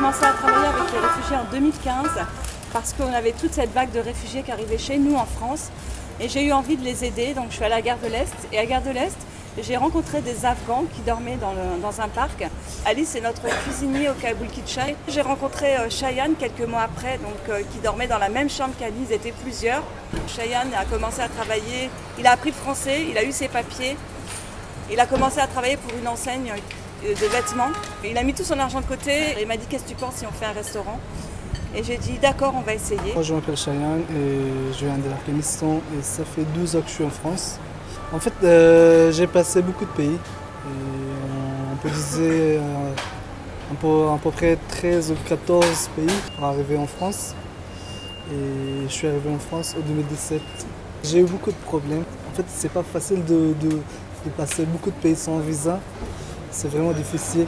commencé à travailler avec les réfugiés en 2015 parce qu'on avait toute cette vague de réfugiés qui arrivaient chez nous en France et j'ai eu envie de les aider, donc je suis allée à Gare de l'Est et à Gare de l'Est j'ai rencontré des Afghans qui dormaient dans un parc. Alice est notre cuisinier au Kabul Kitchen. J'ai rencontré Cheyenne quelques mois après, qui dormait dans la même chambre qu'Alice, ils étaient plusieurs. Cheyenne a commencé à travailler, il a appris le français, il a eu ses papiers. Il a commencé à travailler pour une enseigne de vêtements. Il a mis tout son argent de côté et il m'a dit « Qu'est-ce que tu penses si on fait un restaurant ?» Et j'ai dit « D'accord, on va essayer ». Moi je m'appelle Cheyenne et je viens de l'Afghanistan et ça fait 12 ans que je suis en France. En fait, j'ai passé beaucoup de pays. Et on peut dire à peu près 13 ou 14 pays pour arriver en France. Et je suis arrivé en France en 2017. J'ai eu beaucoup de problèmes. En fait, c'est pas facile de passer beaucoup de pays sans visa. C'est vraiment difficile.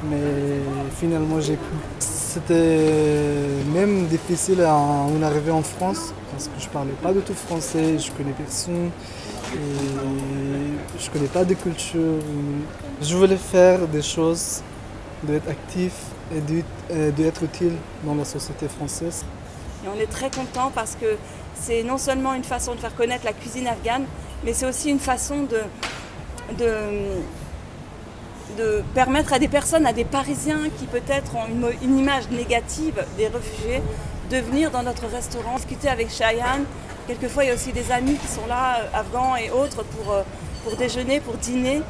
Mais finalement, j'ai pu. C'était même difficile à en arriver en France parce que je parlais pas du tout français, je connais personne. Et je ne connais pas de culture. Je voulais faire des choses, d'être actif et d'être utile dans la société française. Et on est très contents parce que c'est non seulement une façon de faire connaître la cuisine afghane, mais c'est aussi une façon de permettre à des personnes, à des Parisiens qui peut-être ont une image négative des réfugiés, de venir dans notre restaurant, discuter avec Cheyenne. Quelquefois, il y a aussi des amis qui sont là, afghans et autres, pour déjeuner, pour dîner.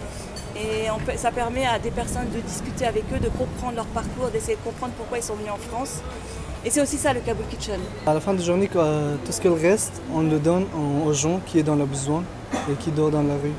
Et ça permet à des personnes de discuter avec eux, de comprendre leur parcours, d'essayer de comprendre pourquoi ils sont venus en France. Et c'est aussi ça le Kabul Kitchen. À la fin de la journée, tout ce qu'il reste, on le donne aux gens qui sont dans le besoin et qui dorment dans la rue.